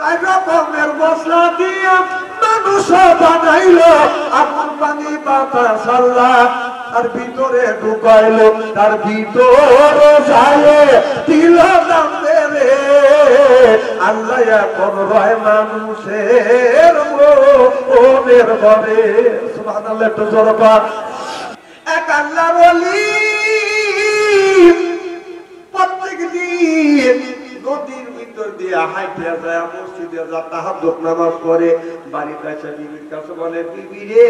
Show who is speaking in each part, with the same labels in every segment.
Speaker 1: চার রকমের মশলা দিয়ে মানুষ বানাইলো, আগুন পানি বাতাস সাল্লা তার ভিতরে ঢুকাইলো, তার ভিতরে যায় দিল জানতে রে আল্লাহ এখন রয় মানুষের মনের ঘরে। সুবহানাল্লাহ, একটু জোরে বল। এক আল্লাহর ওলি প্রত্যেক দিন নদীর ভিতর দিয়ে হাইটে যায়, মসজিদে যায়, তাহাজ্জুদ নামাজ পড়ে, বাড়িতে এসে বিবির কাছে বলে, বিবি রে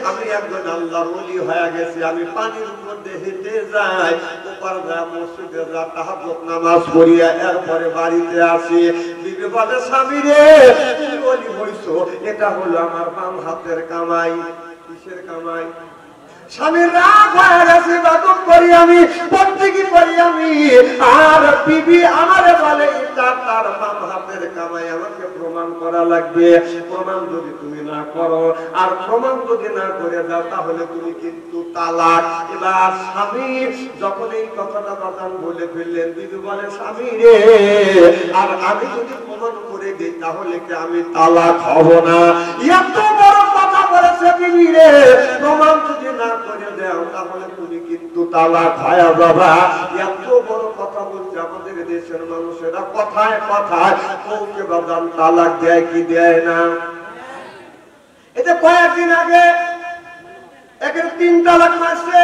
Speaker 1: আমি একজন আল্লাহর ওলি হয়ে গেছি, আমি পানির উপর দিয়ে হেঁটে যাই, ওপার যায়, মসজিদে যায়, তাহাজ্জুদ নামাজ পড়িয়া এরপরে বাড়িতে আসি। বিবি বলে, স্বামী রে তুমি ওলি হইছো, এটা হলো আমার বাম হাতের কামাই। কিসের কামাই? স্বামীর রাগ হয়ে গেছে, ইবাদত করি আমি, বন্দেগী করি আমি, আর বিবি আমারে বলে এটা তার বাম হাতের কামাই, আমাকে প্রমাণ করা লাগবে। প্রমাণ যদি তুমি না করো, আর প্রমাণ যদি না করে দাও, তাহলে তুমি কিন্তু তালাক। এবার স্বামী যখন এই কথাটা বাদান বলে ফেললেন, বিবি বলে, স্বামী রে আর আমি যদি প্রমাণ করে দিই তাহলে কি আমি তালাক হব না? এত বড় কথা বলেছে বিবি রে, প্রমাণ যদি না করে দাও তাহলে তুমি কিন্তু তালাক হয়ে যাবা। এত বড় কথা বলছে আমাদের দেশের মানুষেরা, কথায় কথায় বউকে বাদান তালাক দেয় কি দেয় না? এটা কয়েকদিন আগে একের 3 তালাক মারছে,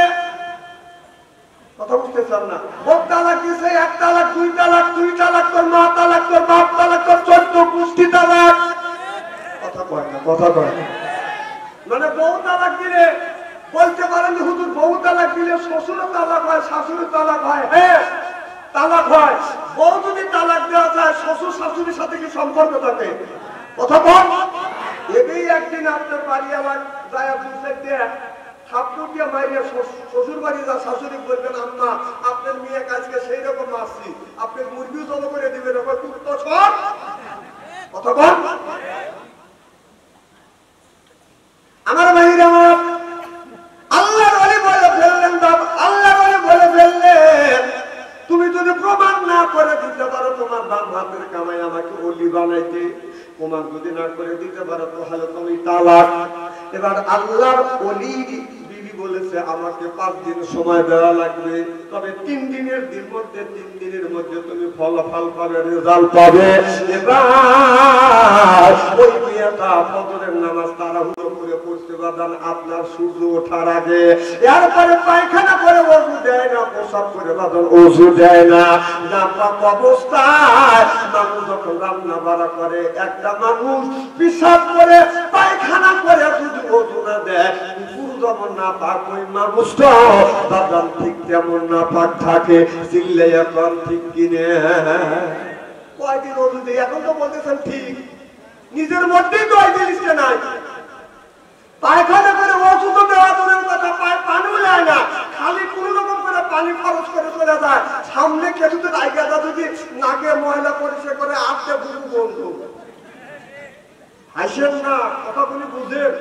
Speaker 1: কথা বুঝতে চান না? বউ তালাক দিছে, 1 তালাক, 2 তালাক, 2 তালাক, তোর মা তালাক, তোর বাপ তালাক, তোর 14 পুষ্টি তালাক। কথা কয় না, কথা কয় না। মানে বউ তালাক দিলে বলতে পারেন যে হুজুর বউ তালাক দিলে শ্বশুর তালাক হয়, শাশুড়ি তালাক হয়। হ্যাঁ তালাক হয়। বউ যদি তালাক দেওয়া যায়, শ্বশুর শাশুড়ির সাথে কি সম্পর্ক থাকে? কথা বল। এই একদিন আপনার বাড়ি আমার যায়, ঠাকুর দিয়ে মাইয়া শ্বশুর বাড়ি যা, শাশুড়ি বলবেন, আম্মা আপনার মেয়ে কাজকে সেই রকম মারছি, আপনি মুরগিও জব করে দিবেন, ওপর কুত্তো সব। কথা বল। আমার ভাইরা আমার আল্লাহর ওলি বলে ফেললেন, আল্লাহর ওলি বলে ফেললেন, তুমি যদি প্রমাণ না করে দিতে পারো তোমার বাম হাতের কামাই আমাকে ওলি বানাইতে, প্রমাণ যদি না করে দিতে পারো তাহলে তুমি তালাক। এবার আল্লাহর ওলি বিবি বলেছে আমাকে 5 দিন সময় দেওয়া লাগবে, তবে 3 দিনের মধ্যে 3 দিনের মধ্যে তুমি ফলাফল পাবে, রেজাল্ট পাবে। এবার ওই মেয়েটা ফজরের নামাজ তাড়াহুড়ো করে পড়তে বাদান আপনার সূর্য ওঠার আগে, এরপরে পায়খানা করে ওযু দেয় না, প্রসাব করে বাদান ওযু দেয় না, নাপাক অবস্থায় মানুষ যখন রান্না বাড়া করে, একটা মানুষ পিশাব করে পায়খানা করে যদি ওযু না দেয়, যেমন না পাক ওই মানুষটা বাদাম ঠিক তেমন না পাক থাকে। চিল্লে এখন ঠিক কিনে কয়দিন ওযু দেয়, এখন তো বলতেছেন ঠিক, নিজের মধ্যেই তো এই জিনিসটা নাই। পায়খানা করে ওষুধ তো দেওয়া দূরের কথা, পানিও নেয় না, খালি কোন রকম করে পানি খরচ করে চলে যায়, সামনে কেটুতে রাইগা যদি নাকে ময়লা পরিষ্কার করে আটকে বুঝু বন্ধ। হাসেন না, কথাগুলি বুঝেন।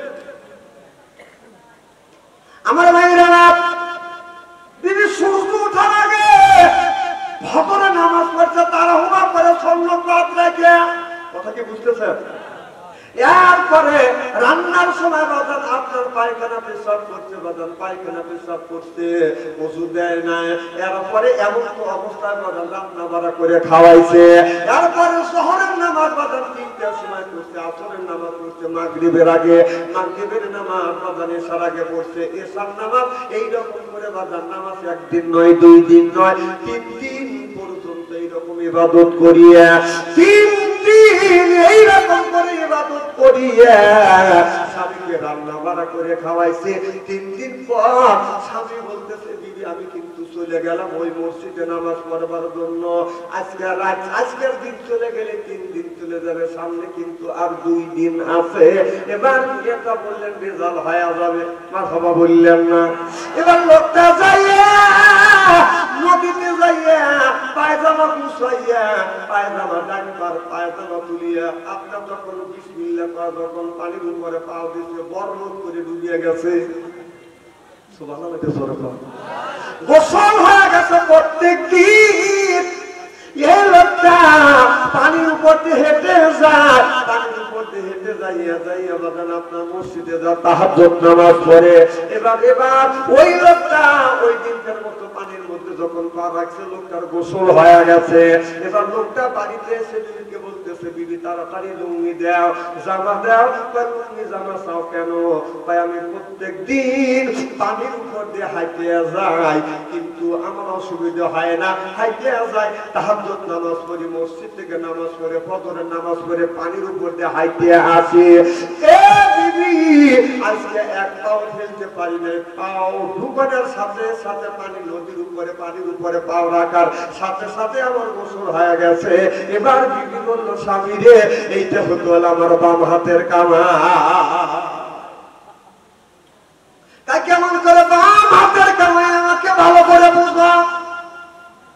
Speaker 1: আমার ভাইরা দিদি সূর্য ওঠার আগে ভগরে নামাজ পড়ছে, তাড়াহুড়া করে সন্ন্যত রেখে। কথা কি বুঝতেছেন? এরপরে রান্নার সময় বাজান আপনার পায়খানা পেশাব করছে, বাজান পায়খানা পেশাব করছে, ওষু দেয় না, এরপরে এমন তো অবস্থায় বাজান রান্না বাড়া করে খাওয়াইছে। এরপরে শহরের নামাজ বাজান 3টার সময় করছে, আসরের নামাজ পড়ছে মাগরিবের আগে, মাগরিবের নামাজ বাজান এশার আগে পড়ছে, এশার নামাজ এইরকম করে বাজান নামাজ 1 দিন নয়, 2 দিন নয়, 3 দিন পর্যন্ত এইরকম ইবাদত করিয়ে, 3 দিন এইরকম করে ইবাদত করিয়ে স্বামীকে রান্না বাড়া করে খাওয়াইছে। 3 দিন পর স্বামী বলতেছে, বিবি আমি কিন্তু চলে গেলাম ওই মসজিদে নামাজ পড়বার জন্য, আজকের দিন চলে গেলে 3 দিন চলে যাবে, সামনে কিন্তু আর 2 দিন আছে। এবার এটা বললেন রেজাল্ট হয়ে যাবে, মাথাবা বললেন না। এবার লোকটা যাইয়া নদীতে যাইয়া পায়জামা গুছাইয়া, পায়জামা ডাকবার, পায়জামা তুলিয়া আপনার যখন বিসমিল্লাহ করা, যখন পানির উপরে পা দিচ্ছে, বরমত করে ডুবিয়ে গেছে। গোসল হয়ে গেছে প্রত্যেক দিন। এই লোকটা পানির উপর দিয়ে হেঁটে যায়, পানির উপর দিয়ে হেঁটে যাইয়া যাইয়া বাজান আপনার মসজিদে যা তাহাজ্জুদ নামাজ পড়ে। এবার ওই লোকটা ওই দিনকার মতো পানির মধ্যে যখন পা রাখছে, লোকটার গোসল হয়ে গেছে। এবার লোকটা বাড়িতে এসে বিবিকে বলতেছে, বিবি তাড়াতাড়ি লুঙ্গি দাও, জামা দাও। লুঙ্গি জামা চাও কেন? ভাই আমি প্রত্যেক দিন পানির উপর দিয়ে হাইটে যাই, কিন্তু আমার অসুবিধা হয় না, হাইটে যাই, তাহাজ্জুদ নামাজ পড়ি, মসজিদ থেকে নামাজ পড়ে, ফজরের নামাজ পড়ে পানির উপর দিয়ে হাইটে আসি। এ বিবি আজকে এক পাও ফেলতে পারি না, পাও ঢুকানোর সাথে সাথে পানি, নদীর উপরে পানির উপরে পাও রাখার সাথে সাথে আমার গোসল হয়ে গেছে। এবার বিবি বলল, স্বামী রে এইটা হতো আমার বাম হাতের কামা। তা কেমন করে বাম হাতের কামাই আমাকে ভালো করে বুঝবা।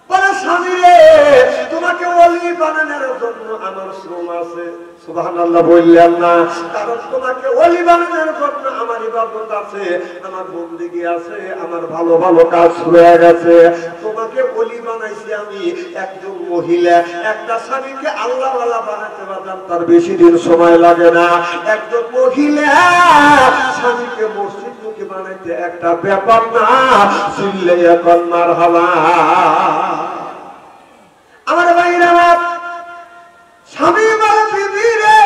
Speaker 1: বলে, স্বামী রে তোমাকে ওলি বানানোর জন্য আমার শ্রম আছে। সুবহানাল্লাহ বললেন না? কারণ তোমাকে ওলি বানানোর জন্য আমার ইবাদত আছে, আমার বন্দেগী আছে, আমার ভালো ভালো কাজ হয়ে গেছে। তোমাকে ওলি বানাইছি আমি। একজন মহিলা একটা স্বামীকে আল্লাহওয়ালা বানাতে বাজান তার বেশি দিন সময় লাগে না। একজন মহিলা স্বামীকে মসজিদমুখী বানাইতে একটা ব্যাপার না। চিল্লে এখন মারহাবা। আমার ভাইরা, স্বামী বলে, বিবি রে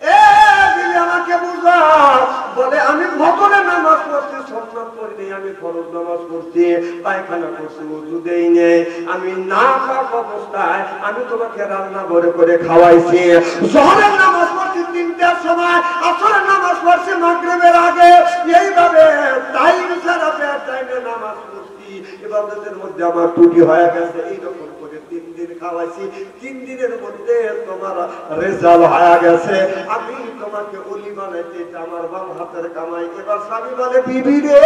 Speaker 1: এ বিবি আমাকে বুঝা। বলে, আমি ফজরের নামাজ পড়ছি, সুন্নাত পড়ি, আমি ফরজ নামাজ পড়ছি, পায়খানা করছি, ওযু দেই নেই, আমি না পাক অবস্থায় আমি তোমাকে রান্না করে করে খাওয়াইছি। যোহরের নামাজ পড়ছি 3টার সময়, আসরের নামাজ পড়ছি মাগরিবের আগে। এইভাবে টাইম ছাড়া টাইমে নামাজ পড়ছি, ইবাদতের মধ্যে আমার ত্রুটি হয়ে গেছে। এইরকম করে 3 দিন খাওয়াইছি, 3 দিনের মধ্যে তোমার রেজাল্ট হয়ে গেছে। আমি তোমাকে ওলি বানাইতে, এটা আমার বাম হাতের কামাই। এবার স্বামী বলে, বিবি রে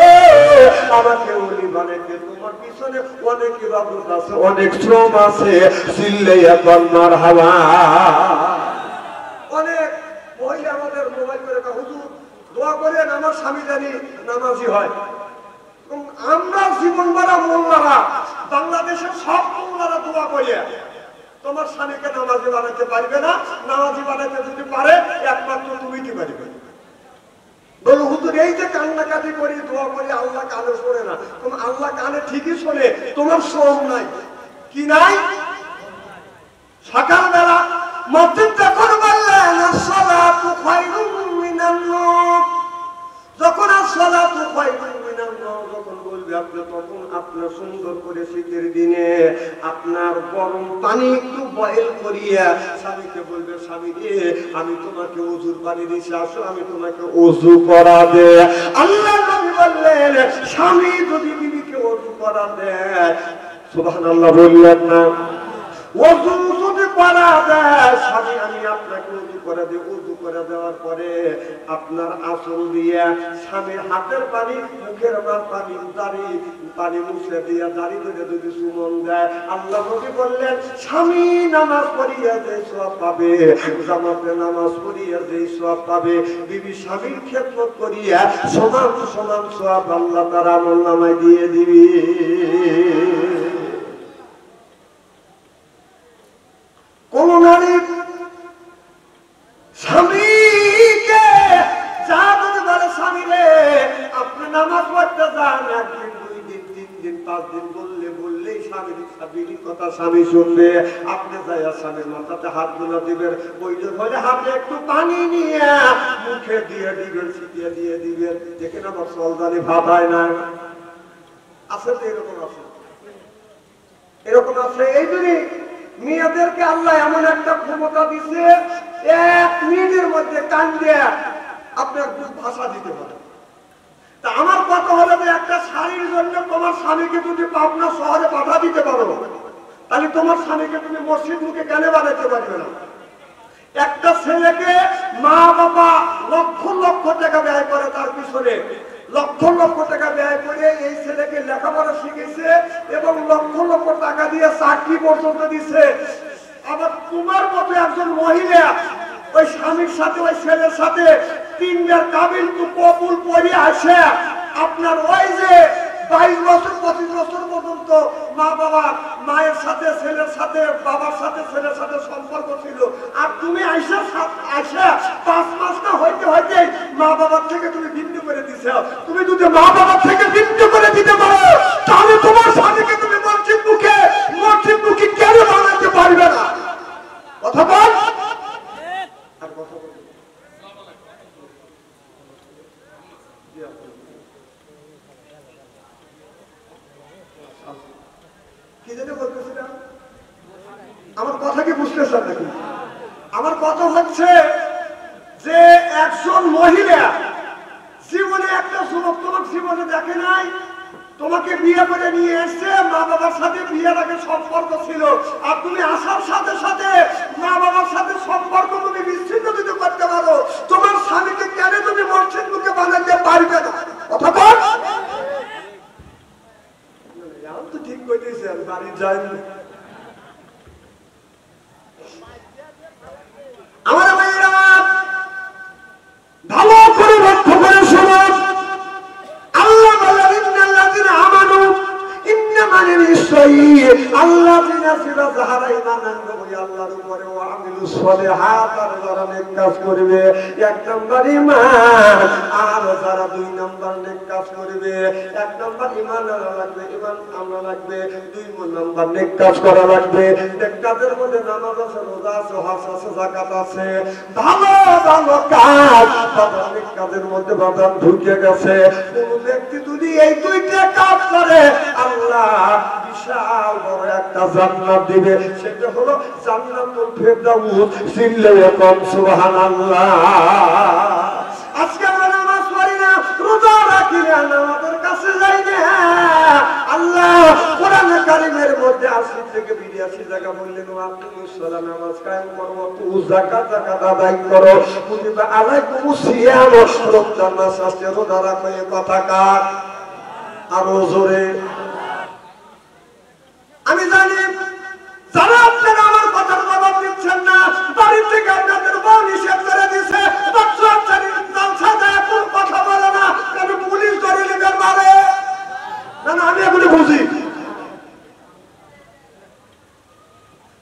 Speaker 1: আমাকে ওলি বানাইতে তোমার পিছনে অনেক ইবাদত আছে, অনেক শ্রম আছে। চিল্লে এখন মারহাবা। অনেক মহিলা আমাদের মোবাইল করে, হুজুর দোয়া করেন আমার স্বামী জানি নামাজি হয়। আমরা জীবন বাড়া মোল্লারা, বাংলাদেশের সব মোল্লারা দোয়া করিয়া তোমার স্বামীকে নামাজি বানাইতে পারবে না। নামাজি বানাইতে যদি পারে একমাত্র তুমি কি পারবে। বলো, হুজুর এই যে কান্নাকাটি করি, দোয়া করি, আল্লাহ কানে শোনে না। তোমার আল্লাহ কানে ঠিকই শোনে, তোমার শ্রম নাই। কি নাই? সকালবেলা মসজিদ যখন বললেন আসসালাতু খায়রুম মিনান নাওম, যখন আসসালাতু খায়রুম মিনান নাওম যখন বলবে আপনি, তখন আপনার সুন্দর করে শীতের দিনে আপনার গরম পানি একটু বয়েল করিয়া স্বামীকে বলবে, স্বামী রে আমি তোমাকে ওযুর পানি দিছি, আসো আমি তোমাকে ওযু করা দে। আল্লাহ নবী বললেন, স্বামী যদি বিবিকে ওযু করা দেয়, সুবহানাল্লাহ বললেন না? ওযু যদি করা দেয়, স্বামী আমি আপনাকে ওযু করে দিই। ওযু করে দেওয়ার পরে আপনার আঁচল দিয়ে স্বামীর হাতের পানি, মুখের পানি, দাড়ি পানি মুছে দিয়ে দাড়ি ধরে যদি চুমন দেয়, আল্লাহ নবী বললেন, স্বামী নামাজ পড়িয়া যে সওয়াব পাবে, জামাতে নামাজ পড়িয়া যে সওয়াব পাবে, বিবি স্বামীর খেদমত করিয়া সমান সমান সওয়াব আল্লাহ তার আমলনামায় দিয়ে দিবি। কোন নারী স্বামীকে যা যদি বলে, স্বামী রে আপনি নামাজ পড়তে যান, 1 দিন 2 দিন 3 দিন 5 দিন বললেই স্বামীর কথা স্বামী শুনবে। আপনি যাইয়া স্বামীর মাথাতে হাত গুলো দিবেন, বলে হাতে একটু পানি নিয়ে মুখে দিয়ে দিবেন, ছিটিয়ে দিয়ে দিবেন। দেখেন আমার চলদানি ভাব হয় না? আছে তো, এরকম আছে, এরকম আছে। এই জন্যই মেয়েদেরকে আল্লাহ এমন একটা ক্ষমতা দিচ্ছে, 1 মিনিটের মধ্যে কান দিয়ে আপনার ভাষা দিতে পারে। তা আমার কথা হলো যে একটা শাড়ির জন্য তোমার স্বামীকে যদি পাবনা শহরে বাধা দিতে পারো, তাহলে তোমার স্বামীকে তুমি মসজিদ মুখে কেন বানাতে পারবে না? একটা ছেলেকে মা বাবা লক্ষ লক্ষ টাকা ব্যয় করে, তার পিছনে লক্ষ লক্ষ টাকা ব্যয় করে এই ছেলেকে লেখাপড়া শিখেছে এবং লক্ষ লক্ষ টাকা দিয়ে চাকরি পর্যন্ত দিচ্ছে। আবার তোমার মতো একজন মহিলা ওই স্বামীর সাথে, ওই ছেলের সাথে 3 বার কাবিল কবুল পড়ে আসে, আপনার ওই যে 22 বছর 25 বছর পর্যন্ত মা বাবা মায়ের সাথে ছেলের সাথে বাবার সাথে ছেলের সাথে সম্পর্ক ছিল, আর তুমি আইসা 5 মাস না হইতে হইতে মা বাবার থেকে তুমি ভিন্ন করে দিছ। তুমি যদি মা বাবার থেকে ভিন্ন করে দিতে পারো তাহলে তোমার স্বামীকে তুমি মসজিদমুখী কেন বানাতে পারবে না? কথা বল। আর কথা বল। কি যেটা বলতেছিলাম, আমার কথা কি বুঝতেছেন নাকি? আমার কথা হচ্ছে যে একজন মহিলা জীবনে একটা যুবক তোমার জীবনে দেখে নাই, তোমাকে বিয়ে করে নিয়ে এসছে, মা বাবার সাথে বিয়ের আগে সম্পর্ক ছিল, আর তুমি আসার সাথে সাথে মা বাবার সাথে সম্পর্ক তুমি বিচ্ছিন্ন যদি করতে পারো, তোমার স্বামীকে কেন তুমি মসজিদমুখী বানাতে পারবে না? কথা বল। তো ঠিক কইতেছি, আমি বাড়ি যাই। আমার ভাইয়েরা ভালো করে লক্ষ্য করে শোনো। আল্লাহ বলেন ইন্নাল্লাযিনা আমানু ইন্নামানে নিশ্চয়ই আল্লাযিনা যারা ঈমান আনবে ওই আল্লাহর উপরে ওয়া আমিলুস সলিহাত, আর যারা নেক কাজ করবে, 1 নাম্বার ঈমান, আর যারা 2 নাম্বার নেক কাজ করবে। 1 নাম্বার ঈমান আনা লাগবে, ঈমান আনা লাগবে, 2 নাম্বার নেক কাজ করা লাগবে। নেক কাজের মধ্যে নামাজ আছে, রোজা আছে, হজ আছে, যাকাত আছে, ভালো ভালো কাজ। বাবা নেক কাজের মধ্যে বাদাম ঢুকে গেছে। কোন ব্যক্তি যদি এই 2টা কাজ করে আল্লাহ বিশাল বড় একটা জান্নাত দিবে, সেটা হলো জান্নাতুল ফেরদাউস। চিল্লায়ে কোন সুবহানাল্লাহ। আজকে আমরা নামাজ পড়ি না, রোজা রাখি না, আমাদের কাছে যাই না। আল্লাহ কোরআনে কারীমের মধ্যে 80 থেকে 82 জায়গা বললেন ওয়াকিমুস সালাত, নামাজ কায়েম করো, ওয়াতু যাকাত, যাকাত আদায় করো, কুতিবা আলাইকুমুস সিয়াম, রমজান মাস আসছে, রোজা রাখো। এই কথা কার? আরো জোরে। আমি জানি যারা আপনারা আমার কথার জবাব দিচ্ছেন না, বাড়ি থেকে আপনাদের বউ নিষেধ করে দিছে, কোন কথা বলে না, কেন পুলিশ ধরে নেবেন মারে না? না, আমি এগুলো বুঝি।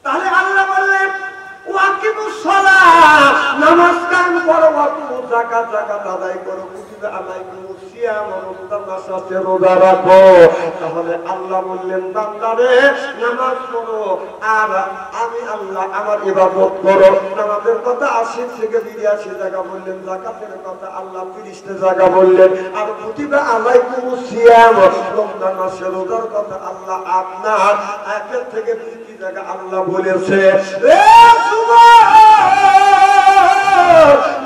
Speaker 1: তাহলে আল্লাহ বললেন ওয়াকিমুস সালাত, নামাজ কায়েম করো, ওয়াতু যাকাত, যাকাত আদায় করো, কুতিবা আলাইকুমুস সিয়াম, রমজান মাস আসছে, রোজা রাখো। তাহলে আল্লাহ বললেন বান্দারে নামাজ পড়ো, আর আমি আল্লাহ আমার ইবাদত করো। নামাজের কথা 80 থেকে 82 জায়গা বললেন, যাকাতের কথা আল্লাহ 30টা জায়গা বললেন, আর কুতিবা আলাইকুমুস সিয়াম, রমজান মাসের রোজার কথা আল্লাহ আপনার 1 থেকে 2 জায়গা আল্লাহ বলেছে।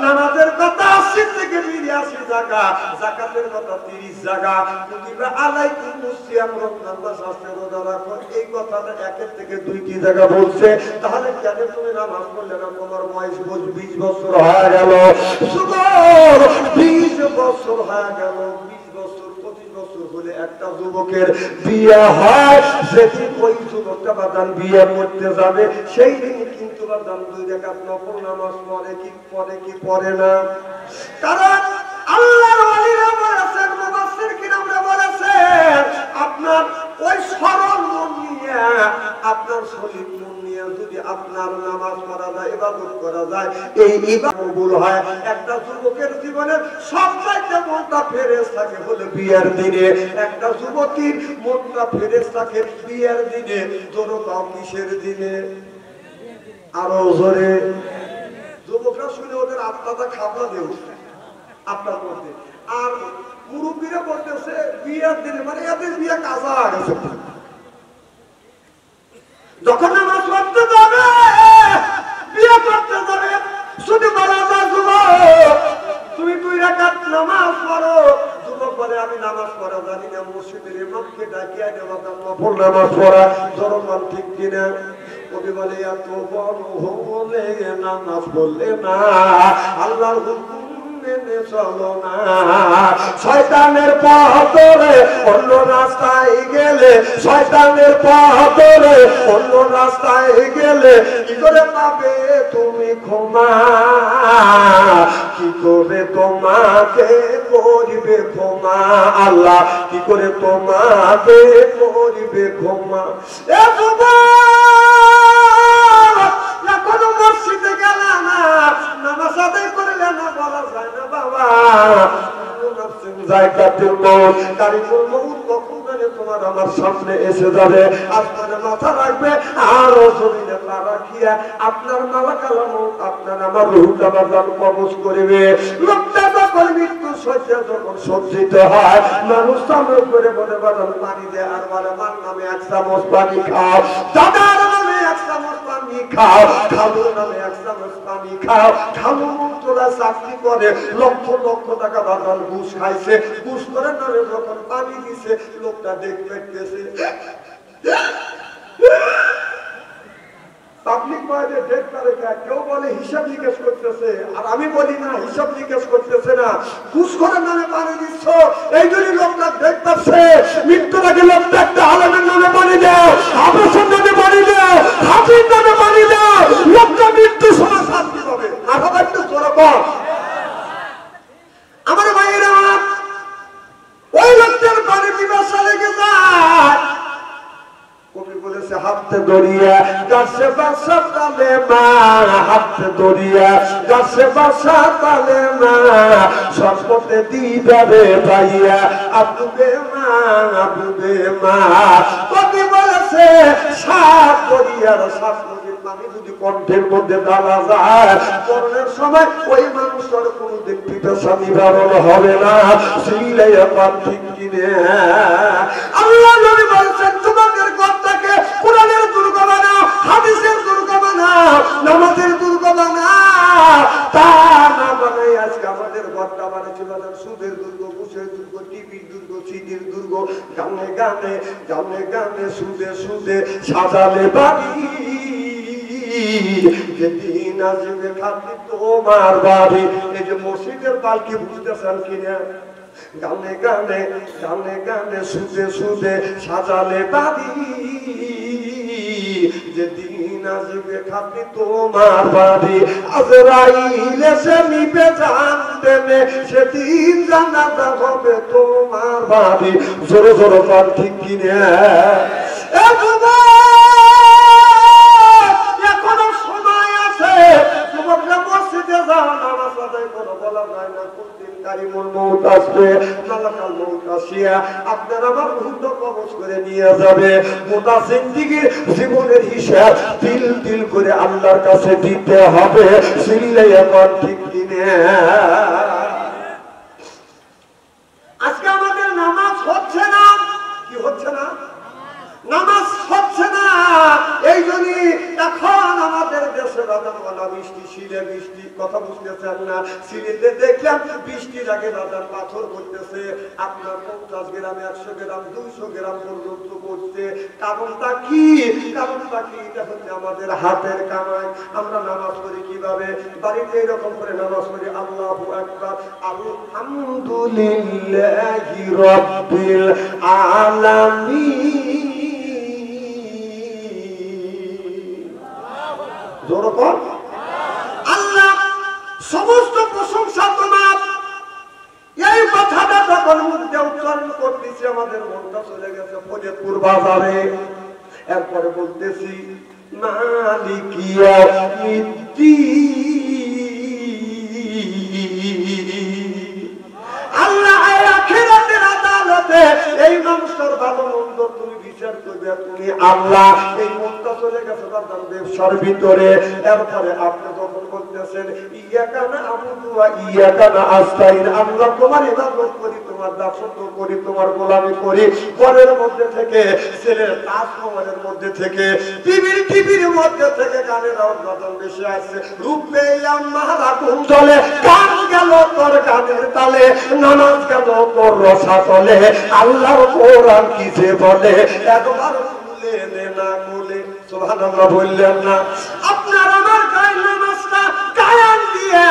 Speaker 1: নামাজের কথা 80 থেকে 82 জায়গা, যাকাতের কথা 30 জায়গা, কুতিবা আলাইকুমুস সিয়াম, রমজান মাস আসছে, রোজা রাখো, এই কথাটা 1 থেকে 2 জায়গা বলছে। তাহলে কেন তুমি নামাজ পড়লে না? তোমার বয়স 20 বছর হয়ে গেল, 20 বছর হয়ে গেল, 20 বছর 25 বছর হলে একটা যুবকের বিয়ে হয়। যেদিন ওই যুবকটা বাদান বিয়ে করতে যাবে সেই দিন কিন্তু বাদান 2 রাকাত নফল নামাজ পড়ে কি পড়ে না? কারণ আল্লাহর ওলিরা বলেছেন, মুফাসসির কিরামরা বলেছেন, আপনার ওই সরল মন নিয়ে, আপনার সলিড মন নিয়ে যদি আপনার নামাজ পড়া যায়, ইবাদত করা যায়, এই ইবাদত কবুল হয়। একটা যুবকের জীবনের সবচাইতে মনটা ফ্রেশ থাকে হলো বিয়ের দিনে। একটা যুবতীর মনটা ফ্রেশ থাকে বিয়ের দিনে। জোরে কাও, কিসের দিনে? আরো জোরে। যুবকরা শুনে ওদের আত্মাটা খাবলা দিয়ে উঠছে আপনার মধ্যে। আর মুরব্বীরা বলতেছে বিয়ের দিনে, মানে এদের বিয়ে কাজা গেছে। যখন নামাজ পড়তে যাবে, বিয়ে করতে যাবে, শুধু বলা যায় যুবক তুমি 2 রাকাত নামাজ পড়ো। যুবক বলে আমি নামাজ পড়া জানি না, মসজিদের ইমামকে ডাকিয়ে নফল নামাজ পড়া। জনগণ ঠিক কিনা? কবি বলে এত বড় হলে নামাজ পড়লে না, আল্লাহর হুকুম মেনে চলো না, শয়তানের পথ ধরে অন্য রাস্তায় গেলে, শয়তানের পথ ধরে অন্য রাস্তায় গেলে কি করে পাবে তুমি ক্ষমা? কি করে তোমাকে করিবে ক্ষমা আল্লাহ কি করে তোমাকে করিবে ক্ষমা এ এখনো মসজিদে গেলে না নামাজ আদায় করলে না বলা যায় না বাবা তোমার আমার সামনে এসে যাবে আপনার মাথা রাখবে আরো জমিনে পা রাখিয়া আপনার মালা কালাম আপনার আমার রুহটা বাজার কবজ করিবে লোকটা যখন মৃত্যু শয্যা যখন সজ্জিত হয় মানুষ সামনে করে বলে বাজার পানি দেয় আর বলে আমার নামে 1 চামচ পানি খাও দাদার নামে 1 চামচ পানি খাও খালুর নামে 1 চামচ পানি খাও খালু তোরা চাকরি করে লক্ষ লক্ষ টাকা বাজার ঘুষ খাইছে ঘুষ করে নামে যখন পানি দিছে লোকটা দেখবে পাবলিক মাঝে দেখতে কেউ বলে হিসাব নিকেশ করতেছে আর আমি বলি না হিসাব নিকেশ করতেছে না ঘুষ করে নামে পানি দিচ্ছ এই জন্য লোকটা দেখতেছে মৃত্যুর আগে লোকটা একটা আলমের নামে পানি দাও অপারেশন নামে পানি দাও হাফির নামে পানি দাও লোকটা মৃত্যুর সময় শান্তি পাবে মাথা একটু জোরে কর আমার ভাইয়েরা ওই লোকটার পানি পিপাসা লেগে যায় কবি বলেছে হাতে দরিয়া গাছে বাসা তালে মা হাতে দরিয়া গাছে বাসা তালে মা সর্বতে দিদারে পাইয়া আবুবে মা কবি বলেছে সাত দরিয়ার সাত নদীর পানি যদি কণ্ঠের মধ্যে ডালা যায় মরণের সময় ওই মানুষটার কোনোদিন পিপাসা নিবারণ হবে না সিলাইয়া পান ঠিক কিনে আল্লাহ নবী বলেছেন তোমাদের ঘরটাকে কোরআনের দুর্গ বানাও হাদিসের দুর্গ বানাও নামাজের দুর্গ বানাও তা না বানাই আজকে আমাদের ঘরটা বানিয়েছে সুদের দুর্গ ঘুষের দুর্গ টিভির দুর্গ সিডির দুর্গ গানে গানে গানে গানে সুদে সুদে সাজালে বাড়ি যেদিন আসবে খাতি তোমার বাড়ি এই যে মসজিদের পালকি বুঝতেছেন কিনা গানে গানে গানে গানে সুদে সুদে সাজালে বাড়ি যেদিন আসবে খাতি তোমার বাড়ি আজরাইল এসে নিবে জানতে সেদিন জানাজা হবে তোমার বাড়ি জোরে জোরে পান ঠিক কিনা এখনো সময় আছে যুবকরা মসজিদে যাও নামাজ আদায় করো বলা যায় না কারিমুল মউত আসবে মালাকাল মউত আসিয়া আপনার আমার রূহ কবজ করে নিয়ে যাবে গোটা জিন্দেগীর জীবনের হিসাব তিল তিল করে আল্লাহর কাছে দিতে হবে সিল্লাইয়া কর ঠিক কিনে আজকে আমাদের নামাজ হচ্ছে না কি হচ্ছে না নামাজ হচ্ছে না এই জন্য এখন আমাদের দেশে রাজানা বৃষ্টি শিলে বৃষ্টি কথা বুঝতেছেন না সিলেটে দেখলাম বৃষ্টির আগে রাজার পাথর করতেছে আপনার 50 গ্রাম 100 গ্রাম 200 গ্রাম পর্যন্ত করছে কারণটা কি এটা হচ্ছে আমাদের হাতের কামাই আমরা নামাজ পড়ি কিভাবে বাড়িতে এরকম করে নামাজ পড়ি আল্লাহু আকবার আলহামদুলিল্লাহি রাব্বিল আলামিন আল্লাহ সমস্ত প্রশংসা তোমার এই কথাটা যখন মুখে উচ্চারণ করতেছি আমাদের মনটা চলে গেছে ফরিদপুর বাজারে এরপরে বলতেছি মালিকিয়া আল্লাহ আখিরাতের আদালতে এই মানুষটার ভালো মন্দ তুমি বিচার করবে তুমি আল্লাহ এই মনটা চলে গেছে তার ব্যবসার ভিতরে এরপরে আপনি যখন বলতেছেন ইয়াকা না'বুদু ওয়া ইয়াকা নাস্তাইন আমরা তোমার ইবাদত করি তোমার দাসত্ব করি তোমার গোলামি করি ঘরের মধ্যে থেকে ছেলের তাজমহলের মধ্যে থেকে টিভির মধ্যে থেকে গানের আওয়াজ বেশি আসছে রূপ পেলাম মালা কুঞ্জলে গান গেল তোর গানের তালে নামাজ গেল তোর রসা তলে আল্লাহর কোরআন কি যে বলে একবার শুনলে না বলে সুবহানাল্লাহ বললেন না আপনার আমার গায়ে নামাজটা গায়ান দিয়া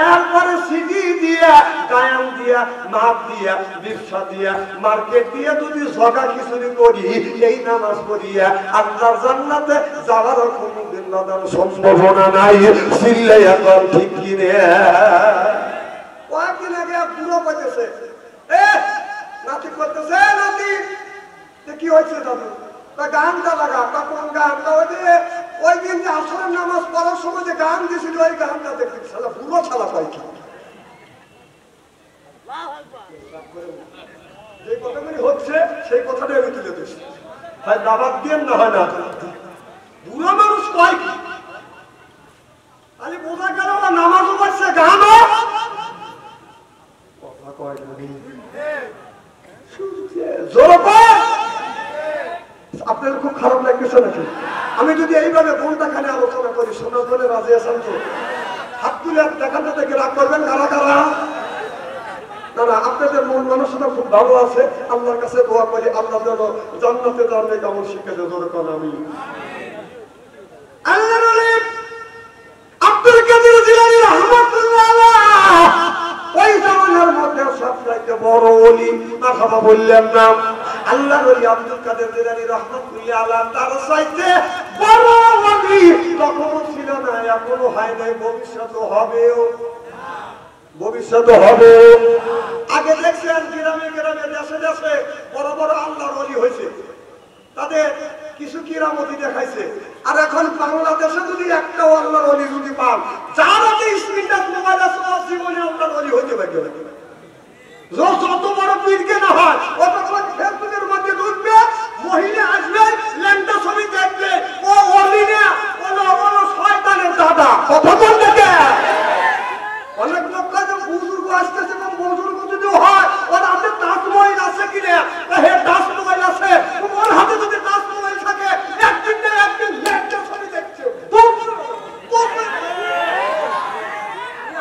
Speaker 1: এরপরে সিডি দিয়া গায়ান দিয়া মাপ দিয়া বিরসা দিয়া মার্কেট দিয়া যদি জগা খিচুড়ি করি এই নামাজ পড়িয়া আল্লাহর জান্নাতে যাওয়ার কোনোদিন সম্ভাবনা নাই সিল্লাইয়া কর ঠিক কিনে করতেছে নাকি কি হয়েছে দাদু গানটা লাগা কোন গানটা ওই দিন যে আসরের নামাজ পড়ার সময় যে গান দিয়েছিল ওই গানটা দেখতে সালা পুরো ছালা পাই কি যে কথাগুলি হচ্ছে সেই কথাটাই আমি তুলে দিচ্ছি ভাই দাবাত দিয়ে না হয় না বুড়ো মানুষ কয় কি খালি বোঝা গেল নামাজও পড়ছে গানও কথা কয় আপনার খুব খারাপ লাগতেছে নাকি আমি যদি এইভাবে কোনটা খানে আলোচনা করি শোনার জন্য রাজি আছেন তো হাত তুলে দেখাতে থেকে রাগ করবেন কারা কারা না না আপনাদের মন মানসিকতা খুব ভালো আছে আল্লাহর কাছে দোয়া করি আল্লাহ যেন জান্নাতে যাওয়ার কেমন শিক্ষা দিয়ে ধরে কোন আমি আল্লাহর ওলি আব্দুল কাদের জিলানী রাহমাতুল্লাহ আলাইহি ওই জামানার মধ্যে সবচেয়ে বড় ওলি মারহাবা বললেন না আল্লাহর ওলি আব্দুল কাদের জিলানী রাহমাতুল্লাহ আলাইহি তার চাইতে বড় ওলি কখনো ছিল না এখনো হয় নাই ভবিষ্যতে হবেও ভবিষ্যতে হবে আগে দেখছেন গ্রামে গ্রামে দেশে দেশে বড় বড় আল্লাহর ওলি হয়েছে তাদের কিছু কিরামতি দেখাইছে আর এখন বাংলাদেশে যদি একটা আল্লাহর ওলি যদি পান যার হাতে স্ক্রিনটাচ মোবাইল আছে জীবনে আল্লাহর ওলি হইতে পারবে না যত বড় পীরকে না হয় অত বড় ফেসবুকের মধ্যে ঢুকবে মহিলা আসবে ল্যান্ডা ছবি দেখবে ও ওলি না ও শয়তানের দাদা কথা বলতে কে অনেক লোক কাছে বুজুর্গ আসতেছে এবং বুজুর্গ যদি হয় ওর হাতে টাচ মোবাইল আছে কিনা হে টাচ মোবাইল আছে ওর হাতে যদি টাচ মোবাইল থাকে একদিন না একদিন ল্যান্ডা ছবি দেখছে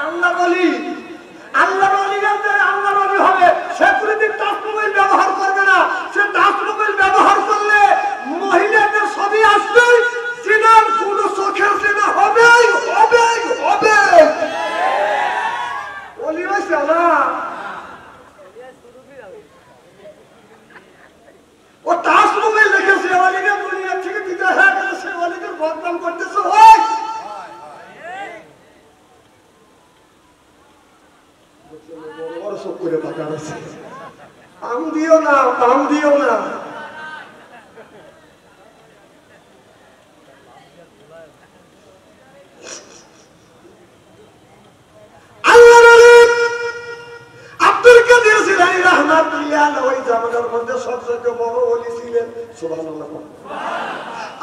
Speaker 1: আল্লাহ বলি আল্লাহর ওলিরা যে আল্লাহর ওলি হবে সে কোনদিন টাচ মোবাইল ব্যবহার করবে না সে টাচ মোবাইল ব্যবহার করলে মহিলাদের ছবি আসবে সিনার পুরো চোখের সিনা হবেই হবেই হবে ওলি হইছে না ও টাচ মোবাইল দেখেছে ওলিরা দুনিয়া থেকে বিদায় হয়ে গেছে সে ওলিদের বদনাম করতেছে ওই করে থাকা আছে পাম দিও না পাম দিও না আব্দুল কাদের জিলানী রাহমাতুল্লাহ আলাইহি ওই জামানার মধ্যে সবচেয়ে বড় ওলি ছিলেন সুবহানাল্লাহ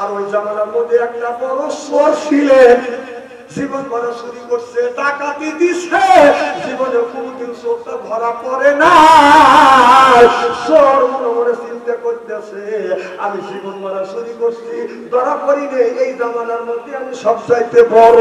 Speaker 1: আর ওই জামানার মধ্যে একটা বড় চোর ছিলেন জীবন ভরা চুরি করছে ডাকাতি দিছে জীবনে কোনদিন চোরটা ধরা পড়ে না চোর মনে মনে চিন্তা করতেছে আমি জীবন ভরা চুরি করছি ধরা পড়ি নেই এই জামানার মধ্যে আমি সবচাইতে বড়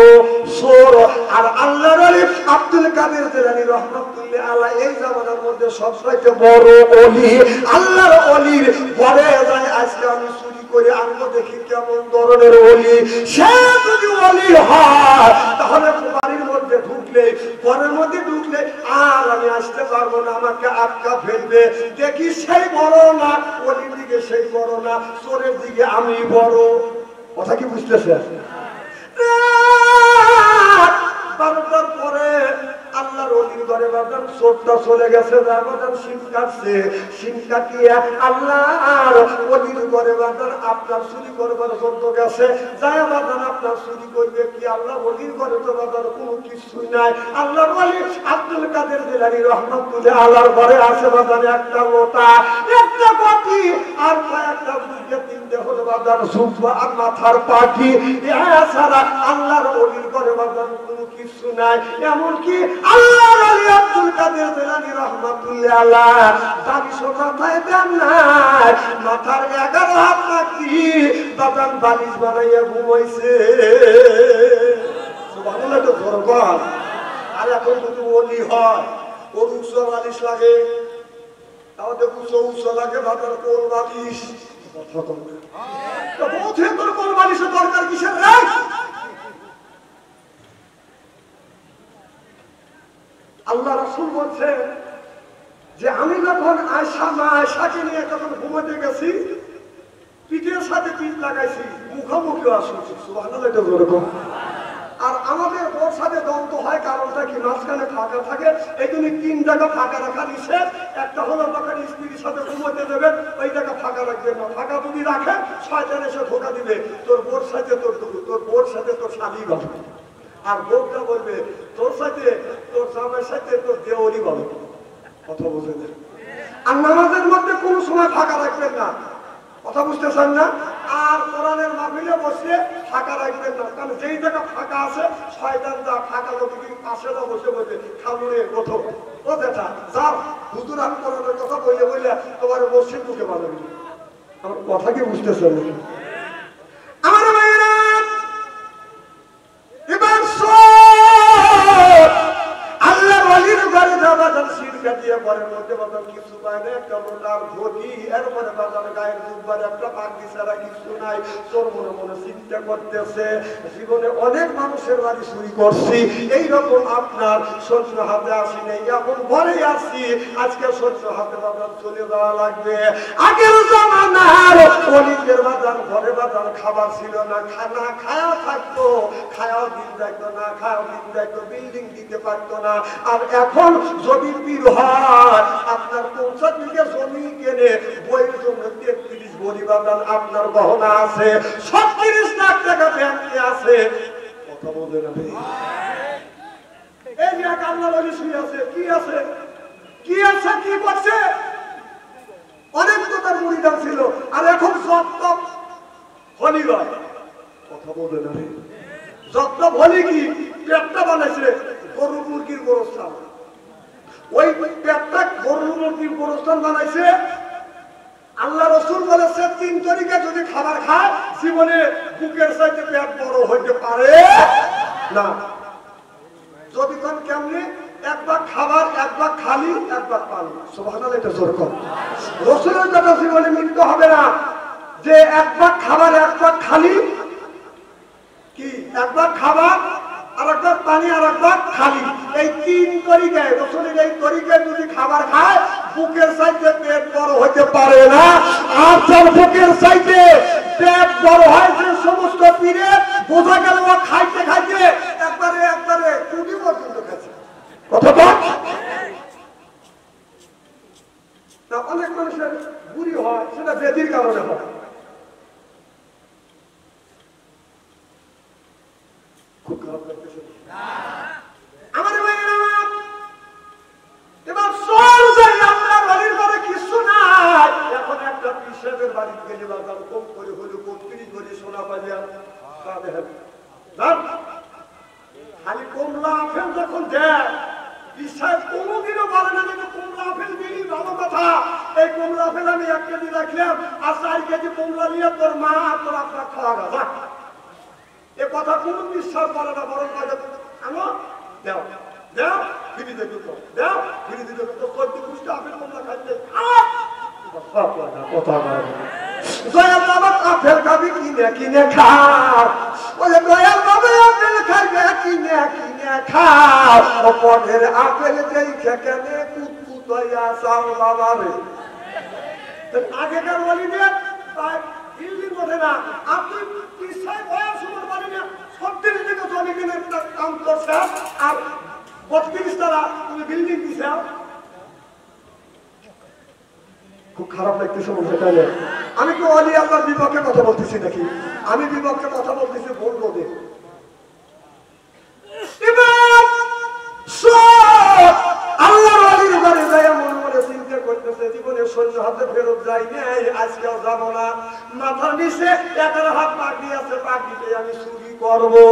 Speaker 1: চোর আর আল্লাহর ওলি আব্দুল কাদের জিলানী রাহমাতুল্লাহ আলাইহি এই জামানার মধ্যে সবচাইতে বড় ওলি আল্লাহর ওলির পরে যায় আজকে আমি চুরি করে আনবো দেখি কেমন ধরনের ওলি সে যদি ওলি হয় তাহলে বাড়ির মধ্যে ঢুকলে ঘরের মধ্যে ঢুকলে আর আমি আসতে পারবো না আমাকে আটকা ফেলবে দেখি সেই বড় না ওলির দিকে সেই বড় না চোরের দিকে আমি বড় কথা কি বুঝতেছেন 12টার পরে আল্লাহর ওলির ঘরে বাজান চোরটা চলে গেছে বাজান সিং কাটছে সিং কাটিয়ে আল্লাহর ওলির ঘরে বাজান আপনার চুরি করবার জন্য গেছে যায় বাজান আপনার চুরি করবে কি আল্লাহ ওলির ঘরে তো বাজান কোনো কিছুই নাই আল্লাহর ওলি আব্দুল কাদের জিলানী রাহমাতুল্লাহ আলাইহির ঘরে আছে বাজান একটা লোটা একটা বাটি আর কয়েকটা বুকে তিনটে হলো বাজান সুফা আর মাথার পাখি এছাড়া আল্লাহর ওলির ঘরে বাজান কোনো কিছু নাই এমনকি আল্লাহর ওলি আব্দুল কাদের জিলানী রাহমাতুল্লাহ আলাইহি দাড়ি মাথায় দেন নাই মাথার 11 হাত নাকি বাদাম বালিশ বানাইয়া ঘুমাইছে সুবহানাল্লাহ তো বরকত আর এখন যদি ওলি হয় ওর উচ্চ বালিশ লাগে আমাদের উচ্চ লাগে বাদার কোল বালিশ কথা কম তো বোধে তোর কোল বালিশের দরকার কিসের রে আল্লাহ রাসূল বলছেন যে আমি যখন আয়েশাকে নিয়ে যখন ঘুমাতে গেছি পিঠের সাথে পিঠ লাগাইছি মুখোমুখি আসছি সুবহানাল্লাহ এটা যেরকম আর আমাদের ওর সাথে দ্বন্দ্ব হয় কারণটা কি মাঝখানে ফাঁকা থাকে এই জন্য 3 জায়গা ফাঁকা রাখা নিষেধ একটা হলো তখন স্ত্রীর সাথে ঘুমোতে দেবেন, ওই জায়গা ফাঁকা রাখবেন না। ফাঁকা যদি রাখেন শয়তান এসে ধোঁকা দিবে, তোর বোর সাথে তোর বোর সাথে তোর স্বামী বলো, আর বোরটা বলবে তোর সাথে তোর স্বামীর সাথে তোর দেওয়ারই বলো। কথা বুঝেন? আর নামাজের মধ্যে কোনো সময় ফাঁকা রাখবেন না। কথা বুঝতেছেন না? আর কোরআনের মাহফিলে বসে ফাঁকা রাখবেন না, কারণ যেই জায়গা ফাঁকা আছে শয়তান যা ফাঁকা লোকে পাশে না বসে বসে খামুনে কোথাও ও দেখা যাও হুজুর আমি কোরআনের কথা বলে বলে তোমার মসজিদ মুখে বানাবি। আমার কথা কি বুঝতেছেন? আমার ভাইয়েরা এবার আল্লাহ ওয়ালির ঘরে যাবা যান শিরকা দিয়ে পরের মধ্যে বাজার কিছু পায় না, একটা মোটার ঘটি এরপরে বাজার গায়ের দুবার একটা পাগড়ি ছাড়া কিছু নাই। তোর মনে মনে চিন্তা করতেছে জীবনে অনেক মানুষের বাড়ি চুরি করছি, এইরকম আপনার সহ্য হাতে আসি নেই, এখন ঘরেই আসছি, আজকে সহ্য হাতে বাজার চলে যাওয়া লাগবে। আগের জামানার ওলিদের বাজার ঘরে বাজার খাবার ছিল না, খানা খায়া থাকতো, খায়াও দিন যাইতো না, খায়াও দিন যাইতো, বিল্ডিং দিতে পারতো না। আর এখন যদি পীর হয় আপনার 50 বিঘা জমি কেনে বইয়ের জন্য 33 বড়ি বাগান আপনার গহনা আছে, 37 লাখ টাকা ব্যাংকে আছে। কথা বলতে না এই যে আল্লাহ বলি শুয়ে আছে, কি আছে কি আছে কি করছে? অনেক তো তার মুরিদান ছিল, আর এখন সব হলি হয়। কথা বলতে না যত হলি কি পেটটা বানাইছে গরু মুরগির গোরস্থান, ওই পেটটা গরু মুরগির গোরস্থান বানাইছে। আল্লাহ রসুল বলেছে 3 তরিকা যদি খাবার খায় জীবনে বুকের চাইতে পেট বড় হইতে পারে না। যদি কোন কেমনি একবার খাবার, একবার খালি, একবার পানি। সুবহানাল্লাহ, এটা জোর কর। রসুলের কথা জীবনে মৃত্যু হবে না, যে একবার খাবার একবার খালি, কি একবার খাবার আর একবার পানি আর একবার খালি, এই 3 তরিকায় রসুলের এই তরিকায় যদি খাবার খায় বুকের চাইতে পেট বড় হইতে পারে না। আর যার বুকের চাইতে পেট বড় হয় যে সমস্ত পীরে বোঝা গেল খাইতে খাইতে একবারে একবারে টুটি পর্যন্ত খাচ্ছে। কথা বল না, অনেক মানুষের বুড়ি হয় সেটা বেদির কারণে হয়। খুব খারাপ লাগতেছে আমার এবার সব যাই আপনার বাড়ির ঘরে কিছু নাই। এখন একটা পিসাবের বাড়িতে গেলে বাজার কম করে হলো 32 করে সোনা বাজার খালি কমলা আপেল যখন দেয় পিসাব কোনোদিনও বলে না যে কমলা আপেল দিলি ভালো কথা, এই কমলা আপেল আমি 1 কেজি রাখলাম আর 4 কেজি কমলা নিয়ে তোর মা তোর আপনার খাওয়া গেল, এ কথা কোন বিশ্বাস করে না। বরং আনো দেও দেও ফিরি দেখো তো, দেও ফিরি দেখো তো, 14 আপেল কমলা খাইতে কথা বলে দয়াল বাবা আপেল খাবি কিনে কিনে খাও, বলে দয়াল বাবা আপেল খাইবে কিনে কিনে খাও, অপরের আপেল দেখে কেন কুতকুত হইয়া চাও বাবা রে। আগেকার বলি দিয়ে বিল্ডিং ওঠে না, আপনি পিছায় বয়স উমর পারি না, 36 থেকে জমি কিনে কাম করছে আর 32 তারা তুমি বিল্ডিং দিছে। খুব খারাপ লাগতেছে বলতে চাইলে আমি তো অলি আল্লাহর বিপক্ষে কথা বলতেছি নাকি? আমি বিপক্ষে কথা বলতেছি বলবো দে আল্লাহর অলির ঘরে যায় মনে মনে চিন্তা করতেছে জীবনে সহ্য হাতে ফেরত যাই নাই, আজকেও যাবো না। মাথার নিচে 11 হাত পাগড়ি আছে, পাগড়িতে আমি চুরি করবো,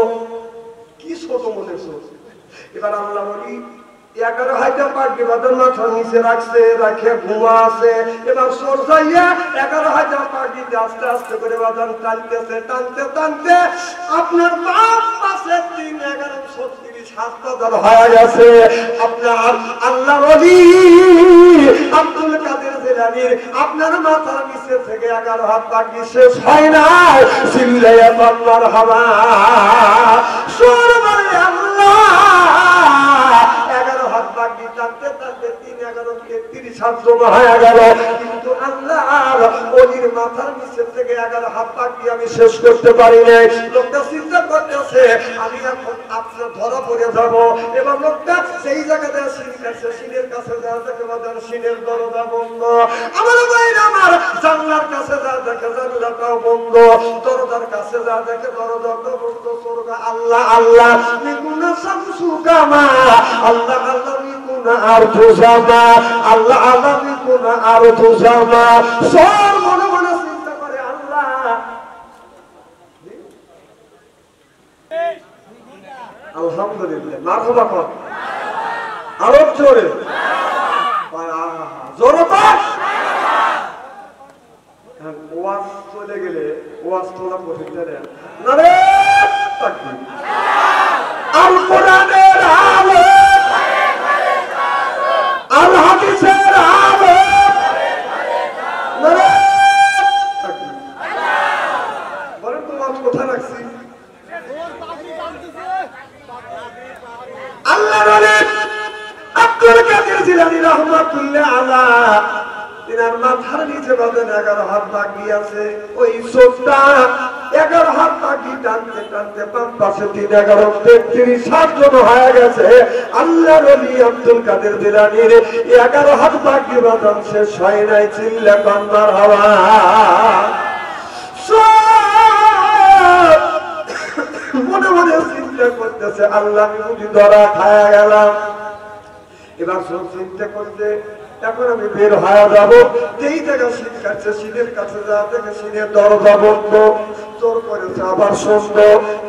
Speaker 1: কি ছোট মনে ছোট। এবার আল্লাহ বলি 11 হাজার পাগড়ি বাঁধন মাথার নিচে রাখছে, রাখে ঘুমা আছে। এবার সর যাইয়া 11 হাজার পাগড়িতে আস্তে আস্তে করে বাঁধন টানতেছে, টানতে টানতে আপনার বাপ পাশে 3 11 36 7 হয়ে গেছে। আপনার আল্লাহ ওলি আব্দুল কাদের জিলানীর আপনার মাথার নিচে থেকে 11 হাত পাগড়ি শেষ হয় নাই। চিল্লাইয়া আল্লাহর হাওয়া সর বলে আল্লাহ 11 হাত পাগড়ি টানতে টানতে 3 11 33 হাত জমা হয়ে গেল, কিন্তু আল্লাহর ওলির মাথার নিচে থেকে 11 হাত পাগড়ি আমি শেষ করতে পারি নাই। লোকটা চিন্তা করতেছে আমি এখন আপনার ধরা পড়ে যাব। এবার লোকটা সেই জায়গাতে সিনের কাছে যা দেখে বাজার সিনের দরজা বন্ধ। আমার ভাইরা আমার জানলার কাছে যা দেখে জানলাটাও বন্ধ, দরজার কাছে যা দেখে দরজাটাও বন্ধ। আল্লাহ আল্লাহ মিকুনা শামসু কামা, আল্লাহ আল্লাহ মিকুনা আরজু জামা, আল্লাহ আল্লাহ মিকুনা আরজু জামা। সব মনে মনে চিন্তা করে আল্লাহ। আলহামদুলিল্লাহ, মারহাবা কর, আরো জোরে জোরে পাঠ। ওয়াজ চলে গেলে ওয়াজ তোলা কঠিন না রে। আল কোরআনের আলো, আল হাদিসের আলো, বলেন তো ওয়াজ কোথায় রাখছি? আল্লাহ বলেন আব্দুল কাদের জিলানী রাহমাতুল্লাহ আলাইহি তিনার মাথার নিচে বাঁধেন 11 হাত বাকি আছে। ওই চোখটা 11 হাত বাকি টানতে টানতে বাম পাশে 3 11 33 60 জন হয়ে গেছে। আল্লাহর ওলি আব্দুল কাদের জিলানীর 11 হাত বাকি বাঁধন শেষ হয় নাই। চিল্লা কান্নার হাওয়া মনে মনে চিন্তা করতেছে আল্লাহ আমি বুঝি ধরা খায়া গেলাম। এবার সব চিন্তা করতে এখন আমি বের হয়ে যাবো। যেই জায়গায় শীত কাটছে শীতের কাছে যা থেকে শীতের দরজা বন্ধ, চোর করেছে আবার সন্দ।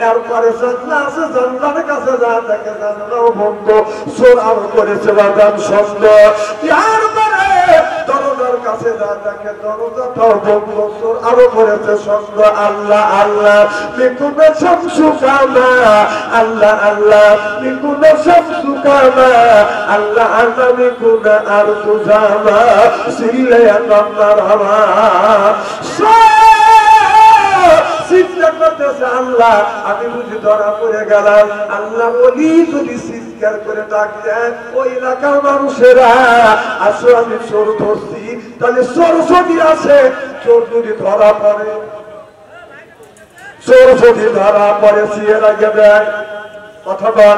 Speaker 1: এরপরে জানলা আছে, জানলার কাছে যা দেখে জানলাও বন্ধ, চোর আরো করেছে বাজান সন্দ। এরপরে দরজার কাছে যা দেখে দরজাটাও বন্ধ, চোর আরো করেছে সন্দ। আল্লাহ আল্লাহ মিকুনা শামসু কামা, আল্লাহ আল্লাহ মিকুনা শামসু কামা, আল্লাহ আল্লাহ মিকুনা আরজু জামা। সিল্লায়া কান্নার হাওয়া চিন্তা করতেছে আল্লাহ আমি বুঝি ধরা পড়ে গেলাম। আল্লাহ বলি যদি চিৎকার করে ডাক দেন ওই এলাকার মানুষেরা আসো আমি চোর ধরছি, তাহলে চোর যদি আসে, চোর যদি ধরা পড়ে, চোর যদি ধরা পড়ে সিয়ে লাগে দেয় অথবা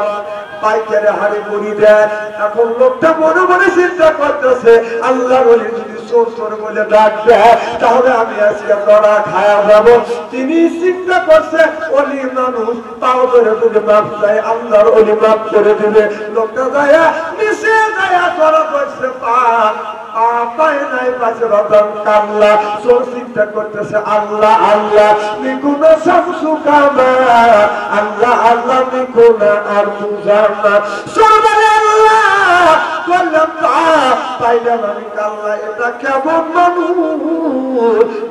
Speaker 1: পাইকারে হাড়ি মুড়ি দেয়। এখন লোকটা মনে মনে চিন্তা করতেছে আল্লাহ বলি যদি চোর চোর বলে ডাক দেয় তাহলে আমি আজকে ধরা খায়া যাবো। তিনি চিন্তা করছে অলি মানুষ তাও ধরে যদি মাপ চায় আল্লাহর অলি মাপ করে দিবে। লোকটা যায় নিচে যায় ধরা পড়ছে পা পায় নাই পাশে বাদাম কাল্লা। চোর চিন্তা করতেছে আল্লাহ আল্লাহ মিকুনা শামসু কামা, আল্লাহ আল্লাহ মিকুনা আরজু জামা। চোর বলে আল্লাহ করলাম পাইলাম আমি কাল্লা। এটা কেমন মানুষ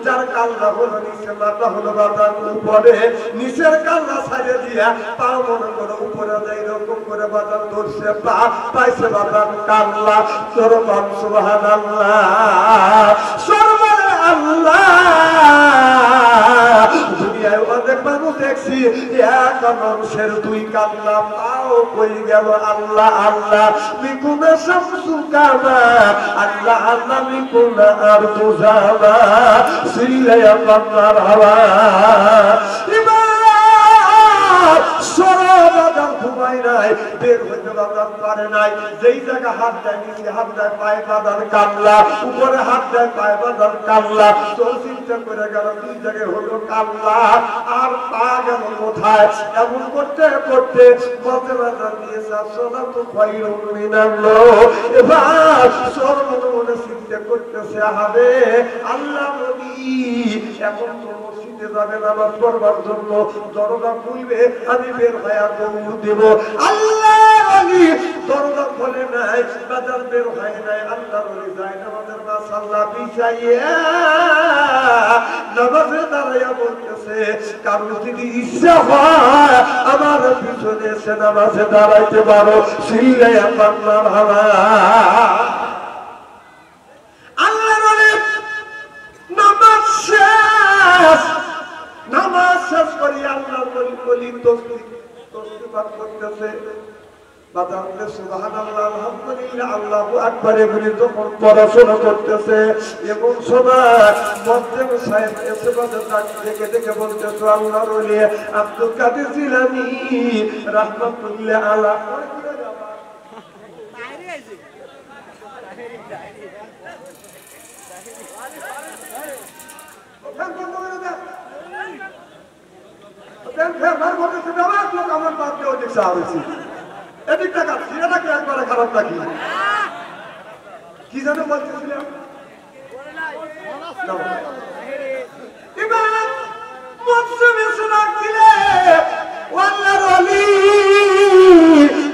Speaker 1: যার কাল্লা হলো নিচে, মাথা হলো বাদাম উপরে, নিচের কাল্লা ছাড়িয়ে দিয়া পা মনে করে উপরে যায়, এরকম করে বাদাম ধরছে পা পাইছে বাদাম কাল্লা। চোর বাম সুবহানাল্লাহ। সর্বরে আল্লাহ দুনিয়ায় অনেক মানুষ দেখছি এক মানুষের 2 কাল্লা পাও কই গেল। আল্লাহ আল্লাহ মিকুনা শামসু কামা, আল্লাহ আল্লাহ মিকুনা আরজু জামা। সিল্লায়া কান্নার হাওয়া ঘুমাই নাই, বের হইতে বাদাম পারে নাই। যেই জায়গা হাত দেয় নিচে হাত দেয় পায়ে বাদাম কাল্লা, উপরে হাত দেয় পায়ে বাদাম কাল্লা। চোর চিন্তা করে গেল 2 জায়গায় হলো কাল্লা আর পা গেল কোথায়। এমন করতে করতে বলতে বাদাম দিয়েছে আসলে তো খয়রুম মিনাল্লাহ। এবার চোর মনে মনে চিন্তা করতেছে হবে আল্লাহ নবী এখন তো মসজিদে যাবে নামাজ পড়বার জন্য, দরজা খুলবে আমি বের হয়ে দৌড় দেব। আল্লাহ নবী দরজা খোলে নাই, বাজার বের হয় নাই। আল্লাহ নবী যায় নামাজের মাসাল্লাহ বিছাইয়া নামাজে দাঁড়াইয়া বলতেছে কারণ যদি ইচ্ছা হয় আমার পিছনে এসে নামাজে দাঁড়াইতে পারো। সিল্লায়া কান্নার হাওয়া আল্লাহ নবী নামাজ শেষ, নামাজ শেষ করি আল্লাহ বলি তসবিহ পাঠ করতেছে। সুবহানাল্লাহ আলহামদুলিল্লাহ আল্লাহু আকবার বলে যখন পড়াশোনা করতেছে এমন সময় মুফতি সাহেব এসে বলে দেখে দেখে বলতেছে আল্লাহর ওলি আব্দুল কাদের জিলানী রাহমাতুল্লাহ আলাইহি আমার বাদ দিয়ে দেখছে আরছি এদিক টাকা সিনেটা কি একবারে খারাপ থাকি কি যেন বলতেছিলাম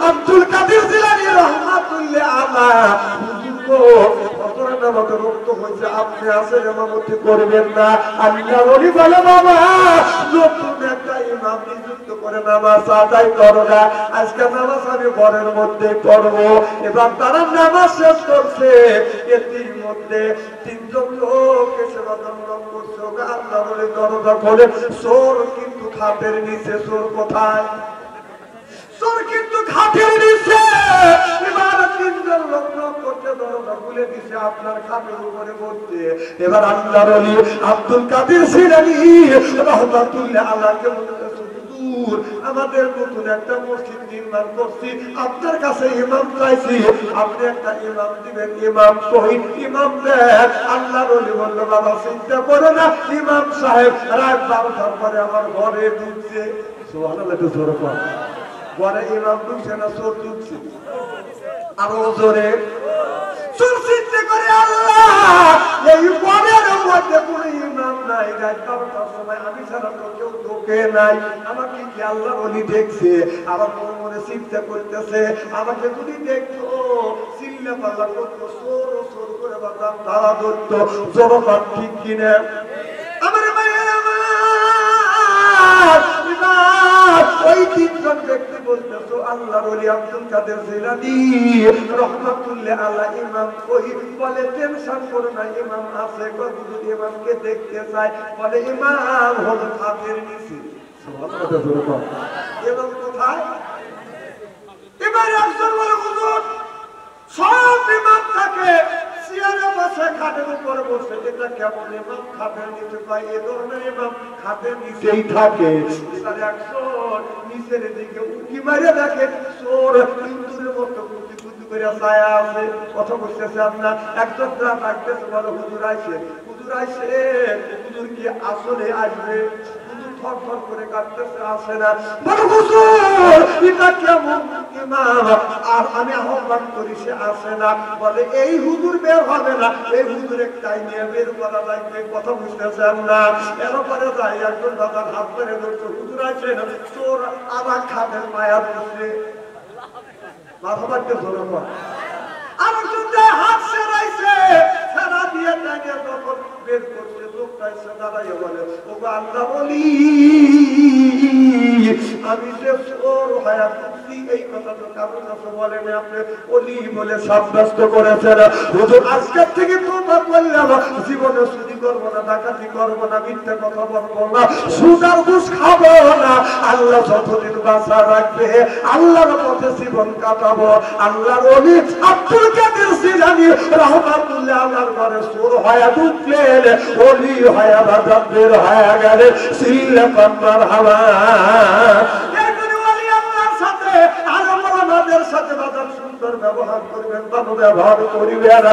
Speaker 1: আব্দুল কাদের জিলানী রাহমাতুল্লাহ আলাইহি আপনি আসেন ইমামতি করবেন না আল্লাহর ওলি বলে বাবা নতুন একটা ইমাম নিযুক্ত করে নামাজ আদায় করো না আজকে নামাজ আমি ঘরের মধ্যে পড়বো এবার তারা নামাজ শেষ করছে এটির মধ্যে তিনজন লোক এসে বাদন করছে আল্লাহর ওলি দরজা খোলে চোর কিন্তু খাটের নিচে চোর কোথায় চোর কিন্তু খাটের নিচে এবার তিনজন লোক করতে দরজা খুলে দিছে আপনার খাটের উপরে বসছে এবার আল্লাহর ওলি আব্দুল কাদের জিলানী রাহমাতুল্লাহ আলাইহি বলতেছে হুজুর আমাদের নতুন একটা মসজিদ নির্মাণ করছি আপনার কাছে ইমাম চাইছি আপনি একটা ইমাম দিবেন ইমাম শহীদ ইমাম দেন আল্লাহর ওলি বলল বাবা চিন্তা করো না ইমাম সাহেব রাত 12টার পরে আমার ঘরে ঢুকছে সুবহানাল্লাহ তো জোরে পড় ঘরে ইমাম ঢুকছে না চোর ঢুকছে আরো জোরে চোর চিন্তা করে আল্লাহ এই ঘরের মধ্যে কোনো ইমাম নাই রাত 12টার সময় আমি ছাড়া তো কেউ ঢোকে নাই আমাকে কি আল্লাহর ওলি দেখছে আবার মনে মনে চিন্তা করতেছে আমাকে যদি দেখতো চিল্লা পাল্লা করতো চোর চোর করে বাদাম তারা ধরতো জবাব ঠিক কিনা আমার মায়ের ওই তিনজন ব্যক্তি বলতেছো আল্লাহর ওলি আব্দুল কাদের জিলানী রাহমাতুল্লাহ আলাইহি ইমাম ওই বলে টেনশন করো না ইমাম আছে কবুল ইমামকে দেখতে চায় বলে ইমাম হলো খাটের নিচে সুবহানাল্লাহ ইমাম কোথায় এবার একজন বলে হুজুর সব ইমাম থাকে চেয়ারে বসে খাটের উপরে বসে এটা কেমন ইমাম খাটের নিচে পায় এ ধরনের ইমাম খাটের নিচেই থাকে একজন নিচের দিকে উঁকি মারে দেখে চোর ইন্দুরের মতো কুচি কুচি করে ছায়া আছে কথা বলতেছে আপনার একজন ডাকতেছে বলে হুজুর আইছে হুজুর কি আসলে আসবে থর করে কাটতেছে আসে না বলে হুজুর এটা কেমন ইমাম আর আমি আহ্বান করি সে আসে না বলে এই হুজুর বের হবে না এই হুজুরের টাইমে বের করা লাগবে কথা বুঝতেছেন না এরপরে যাই একজন দাদার হাত ধরে ধরছে হুজুর আছে না চোর আবার খাটের মায়া ধরছে মাথা বাড়তে ধরে আর হাত সেরাইছে সেরা দিয়ে টাইমে যখন বের করছে লোকটা এসে দাঁড়াইয়া বলে ও আল্লাহ বলি আমি যে চোর হয়ে করছি এই কথা তো কারোর কাছে বলেন আপনি ওলি বলে সাব্যস্ত করেছেন হুজুর আজকের থেকে তোমরা বললাম জীবনে চুরি করবো না ডাকাতি করবো না মিথ্যা কথা বলবো না সুদ আর ঘুষ খাবো না আল্লাহ যতদিন বাঁচা রাখবে আল্লাহর পথে জীবন কাটাবো আল্লাহর ওলি আব্দুল কাদের জিলানী রাহমাতুল্লাহ আলাইহির ঘরে চোর হয়ে ঢুকলেন ওলি হয়ে বাজার বের হয়ে গেলে সিল্লা কান্নার হাওয়া সাথে বাজার সুন্দর ব্যবহার করবেন ভালো ব্যবহার করিবেন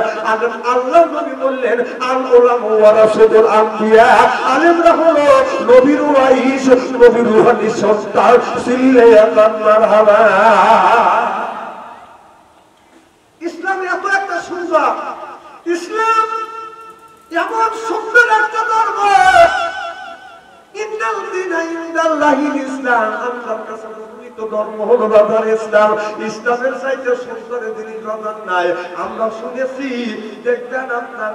Speaker 1: আল্লাহ নবী বললেন আল উলামা ওয়ারাসাতুল আম্বিয়া আলেমরা হলো নবীর ওয়ারিস নবীর রূহানি সন্তান সিল্লা কান্নার হাওয়া ইসলাম এত একটা সুন্দর ইসলাম এমন সুন্দর একটা ধর্ম ইন্নাল দীনা ইনদাল্লাহিল ইসলাম আল্লাহর কাছে তো ধর্ম হলো বাজার ইসলাম ইসলামের চাইতে সুন্দর জিনিস বাজার নাই আমরা শুনেছি দেখবেন আপনার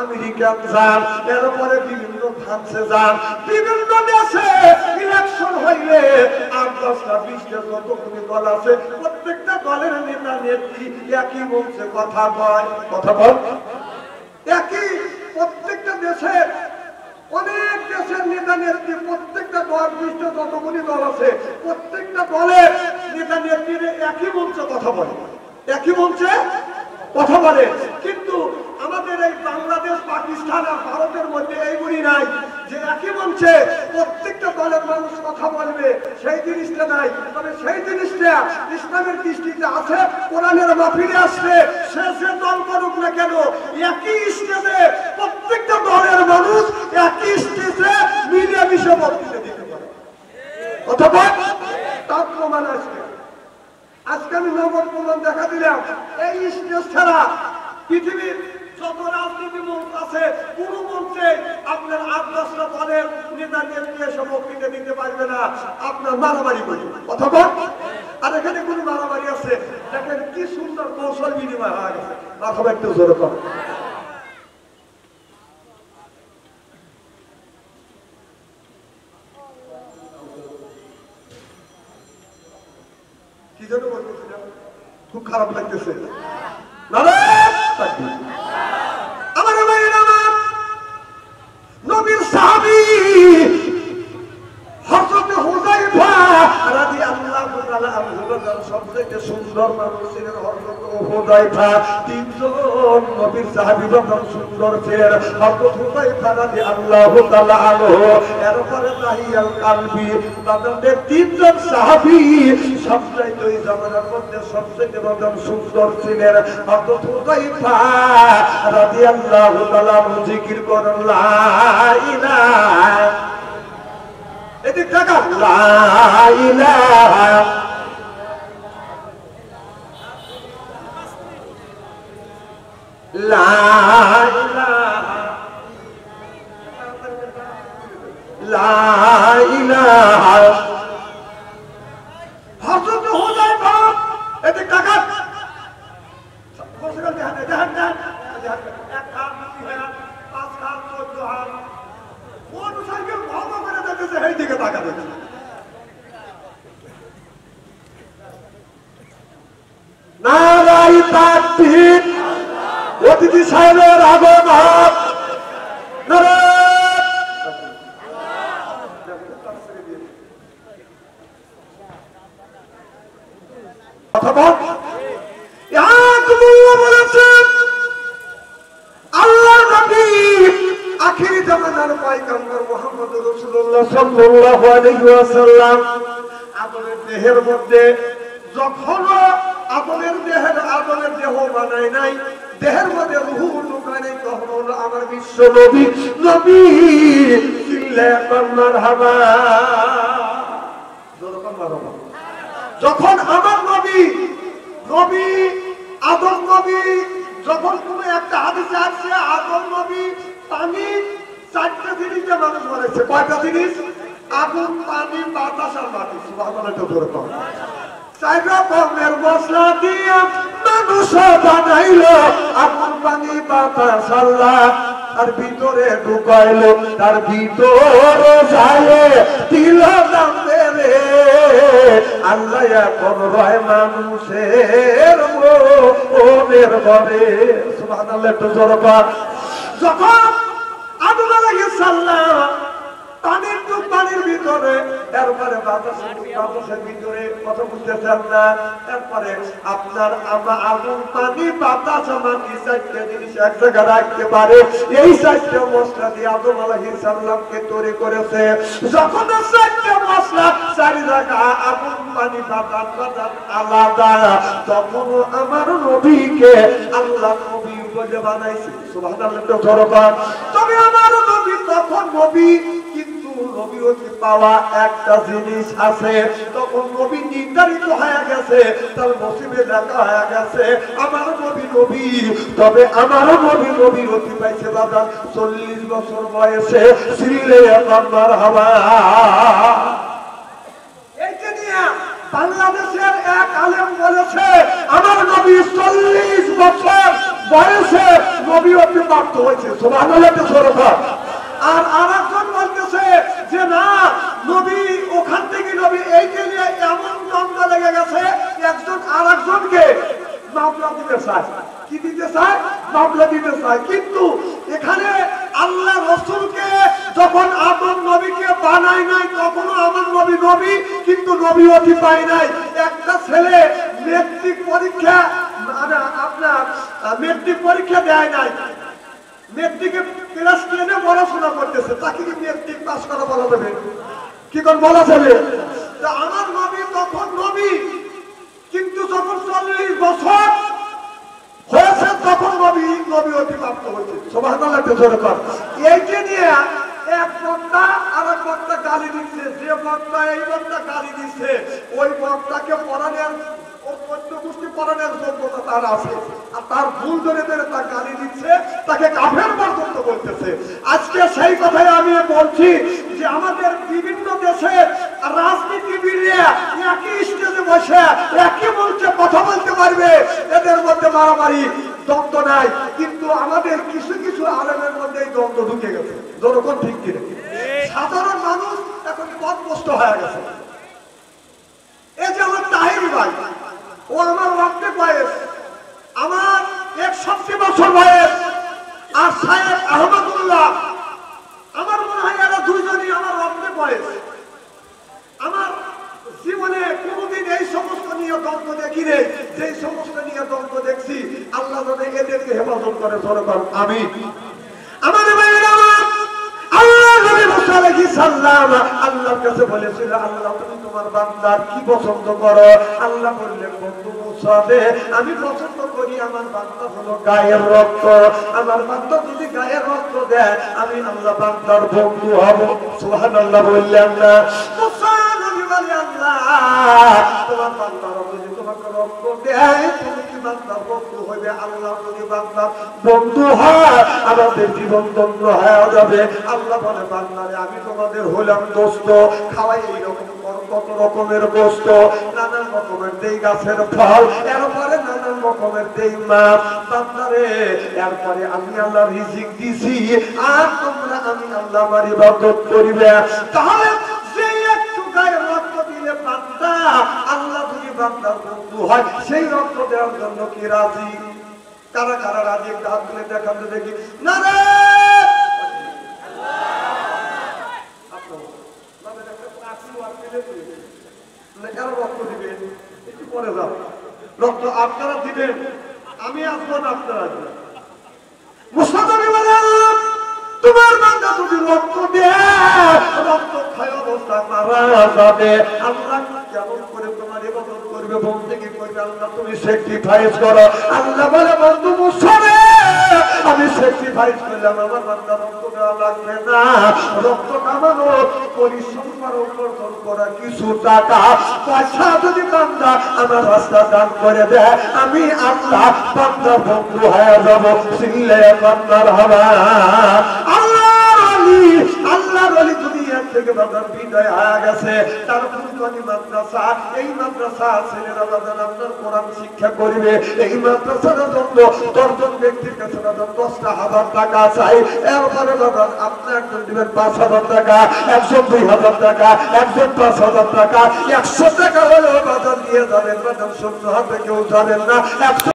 Speaker 1: আমেরিকা যান এরপরে বিভিন্ন ফ্রান্সে যান বিভিন্ন দেশে ইলেকশন হইলে 8-10টা 20টা যতগুলি দল আছে প্রত্যেকটা দলের নেতা নেত্রী একই বলছে কথা বল একই প্রত্যেকটা দেশের অনেক দেশের নেতা নেত্রী প্রত্যেকটা দল 20টা যতগুলি দল আছে প্রত্যেকটা দলের নেতা নেত্রীরা একই মঞ্চে কথা বলে, একই মঞ্চে কথা বলে, কিন্তু আমাদের এই বাংলাদেশ, পাকিস্তান আর ভারতের মধ্যে এইগুলি নাই যে একই মঞ্চে প্রত্যেকটা দলের মানুষ কথা বলবে, সেই জিনিসটা নাই। তবে সেই জিনিসটা ইসলামের দৃষ্টিতে আছে, কোরআনের মাহফিলে আসবে, সে দল করুক না কেন, একই স্টেজে প্রত্যেকটা দলের মানুষ একই স্টেজে মিলেমিশে বক্তৃতা দিতে পারে। অথবা তার প্রমাণ আসবে। আজকে আমি নগদ প্রমাণ দেখা দিলাম, এই স্টেজ ছাড়া পৃথিবীর যত রাজনীতি মঞ্চ আছে কোন মঞ্চে আপনার ৮-১০টা দলের নেতা নেত্রী এসে বক্তৃতা দিতে পারবে না, আপনার মারামারি করবে। অথবা আর এখানে কোন মারামারি আছে? দেখেন কি সুন্দর কৌশল বিনিময় হয়ে গেছে। অথবা একটু জোরে কর। কি জন্য বলতেছিলাম? খুব খারাপ লাগতেছে। আমার নবীর সাহাবী হযরত হুযায়ফা রাদিয়াল্লাহু তাআলা আনহু সবথেকে সুন্দর মানুষ ছিলেন হযরত হুযায়ফা। তিনজন নবীর সাহাবী যখন সুন্দর ছিলেন, হযরত হুযায়ফা রাদিয়াল্লাহু তাআলা আনহু, এরপরে তাহিয়াল কালবি, তাদের তিনজন সাহাবী সবচাইতে ওই জামানার মধ্যে সবচেয়ে রকম সুন্দর ছিলেন। হযরত হুযায়ফা রাদিয়াল্লাহু তাআলা জিকির করেন লা ইলাহা, এদিক টাকা, লা ইলাহা লা ইলাহা লা ইলাহা। হযরত হুযায়ফা এদিক টাকা, বসে গেল দেখেন এক হাত, দুই হাত, ৫ হাত, ১৪ হাত, মোটরসাইকেল ভঙ্গ করে দেখতেছে, এই দিকে তাকা দেখছে। নারাই তাকবীর, অতিথি সাহেবের আগমন, অথবা বলেছেন আল্লাহ নবী আখিরি জামানার পয়গম্বর মুহাম্মদ রাসূলুল্লাহ সাল্লাল্লাহু আলাইহি ওয়াসাল্লাম আদমের দেহের মধ্যে যখন আদমের দেহ বানায় নাই, দেহের মধ্যে রূহ ঢুকায় নাই, তখন হলো আমার বিশ্ব নবী। নবী মারহাবা, যখন আমার নবী আদম নবী, যখন কোন একটা হাদিসে আসছে আদম নবী পানি ৪টা জিনিসে মানুষ বানাইছে। কয়টা জিনিস? আগুন, পানি, বাতাস আর মাটি। সুবহানাল্লাহ, তো ধরে কম ৪ রকমের মশলা দিয়ে মানুষ বানাইলো, আগুন, পানি, বাতাস, আল্লাহ তার ভিতরে ঢুকাইলো, তার ভিতরে যায় দিল দামে রে আল্লাহ এখন রয় মানুষের মনের ঘরে। সুবহানাল্লাহ, একটু জোরে কর। যখন আদম আলাইহিস সালাম পানির ভিতরে, এরপরে বাতাসের ভিতরে, কথা বুঝতেছেন না? এরপরে আপনার আগুন, পানি, বাতাস, মাটি ৪টা জিনিস এক জায়গায় রাখতে পারে। এই ৪টা মশলা দিয়ে আদম আলাইহিস সালামকে তৈরি করেছে। যখন ৪টা মশলা ৪ জায়গায় আগুন, পানি, বাতাস আলাদা, তখন আমার নবীকে আল্লাহ নবী বলে বানাইছে। সুবহানাল্লাহ, জোরকার। তবে আমার নবী তখন নবী, কিন্তু নবীকে পাওয়া একটা জিনিস আছে, তখন নবী নির্ধারিত হয়ে গেছে, তার নসিবে লেখা হয়ে গেছে আমার নবী। তবে আমার নবী অতি পাইছে বাবা ৪০ বছর বয়সে। শ্রীলে আমার হাওয়া এইটা নিয়ে বাংলাদেশের এক আলেম বলেছে আমার নবী ৪০ বছর বয়সে নবী অতিপ্রাপ্ত হয়েছে। সুবহানাল্লাহ, সুবহানাল্লাহ। আর আরেকজন বলতেছে যে না, নবী ওখান থেকে নবী এইকে নিয়ে এমন দ্বন্দ্ব লেগে গেছে, একজন আরেকজনকে মামলা দিতে চায়। কি দিতে চায়? মামলা দিতে চায়। কিন্তু এখানে আল্লাহ রাসূলকে যখন আমার নবীকে বানাই নাই তখনও আমার নবী নবী, কিন্তু নবী অতি পাই নাই। একটা ছেলে মেট্রিক পরীক্ষা আপনার মেট্রিক পরীক্ষা দেয় নাই, মেট্রিকে ক্লাস 10 পড়াশোনা করতেছে, তাকে কি মেট্রিক পাস করা বলা যাবে? কি করে বলা যাবে? আমার নবী তখন নবী, কিন্তু যখন 40 বছর হয়েছে তখন নবী অতিপ্রাপ্ত হয়েছে। সুবহানাল্লাহ, জোরে কর। এইটা নিয়ে এক বক্তা আর এক বক্তা গালি দিচ্ছে, যে বক্তা এই বক্তা গালি দিচ্ছে ওই বক্তাকে পড়ানোর পড়ানোর যোগ্যতা তার আছে, আর তার ভুল ধরে ধরে তার গালি দিচ্ছে, তাকে কাফের পর্যন্ত বলতেছে। আজকে সেই কথাই আমি বলছি যে আমাদের বিভিন্ন দেশের রাজনীতিবিদরা একই স্টেজে বসে একই মঞ্চে কথা বলতে পারবে, এদের মধ্যে মারামারি দ্বন্দ্ব নাই, কিন্তু আমাদের কিছু কিছু আলেমের মধ্যে এই দ্বন্দ্ব ঢুকে গেছে। যখন ঠিক কিনে সাধারণ মানুষ এখন পথভ্রষ্ট হয়ে গেছে। এই যে আমার তাহির ভাই, ও আমার অর্ধেক বয়স, আমার 61 বছর বয়স, আর সাহেব আহমদুল্লাহ আমার মনে হয় এরা দুইজনই আমার অর্ধেক বয়স। আমার জীবনে কোনোদিন এই সমস্ত নিয়ে দ্বন্দ্ব দেখি নেই, যে সমস্ত নিয়ে দ্বন্দ্ব দেখছি আল্লাহ যেন এদেরকে হেফাজত করে। সরকার আমি আমার আল্লাহর কাছে বলেছিল, আল্লাহ তুমি তোমার বান্দার কি পছন্দ করো? আল্লাহ বললেন, বন্ধু মুসা দে, আমি পছন্দ করি আমার বান্দা হলো গায়ের রক্ত। আমার বান্দা যদি গায়ের রক্ত দেয় আমি আল্লাহ বান্দার বন্ধু হব। সুবহানাল্লাহ বললেন না? মুসা নবী বলে, আল্লাহ তোমার বান্দার যদি তোমাকে রক্ত দেয় তুমি কি বান্দার বন্ধু হইবে? আল্লাহ যদি বান্দার বন্ধু হয় আমাদের জীবন ধন্য হয়ে যাবে। আল্লাহ বলে, বান্দারে আমি তোমাদের হলাম দোস্ত, খাওয়াই এইরকম কত রকমের গোস্ত, নানান রকমের দেই গাছের ফল, এরপরে নানান রকমের দেই মাছ। বান্দারে এরপরে আমি আল্লাহ রিজিক দিছি, আর তোমরা আমি আল্লাহ আমার ইবাদত করিবে। তাহলে যে একটু গায়ের রক্ত দিলে বান্দা আল্লাহ যদি বান্দার বন্ধু হয়, সেই রক্ত দেওয়ার জন্য কি রাজি? কারা কারা রাজি? একটা হাত তুলে দেখান তো দেখি। না রে রক্ত দিবেন, একটু পরে যাও, রক্ত আপনারা দিবেন, আমি আসবো না, আপনারা আসবেন। মুস্তাফি বলেন, তোমার বান্দা যদি রক্ত দেয় রক্ত খায় অবস্থা মারা যাবে। আল্লাহ কেমন করে তোমার ইবাদত করবে? বলতে কি করবে? আল্লাহ তুমি স্যাক্রিফাইস করো। আল্লাহ বলে, বন্ধু মুসা রে, আমি স্যাক্রিফাইস করলাম, আমার বান্দা রক্ত দেওয়া লাগবে না। রক্ত কামানো পরিশ্রম করা, উপার্জন করা কিছু টাকা পয়সা যদি বান্দা আমার রাস্তা দান করে দেয়, আমি আল্লাহ বান্দার বন্ধু হয়ে যাব। সিল্লে বান্দার হবা আল্লাহর ওলি দুনিয়া থেকে বাজার বিদায় হয়ে গেছে। তার ফুলবানি মাদ্রাসা, এই মাদ্রাসা ছেলেরা বাজার আপনার কোরআন শিক্ষা করিবে। এই মাদ্রাসার জন্য 10 জন ব্যক্তির কাছে বাজার 10,000 টাকা চাই। এরপরে বাজার আপনি একজন দিবেন 5,000 টাকা, একজন 2,000 টাকা, একজন 5,000 টাকা, 100 টাকা হলেও বাজার দিয়ে যাবেন। বাজার শূন্য হাতে কেউ যাবেন না।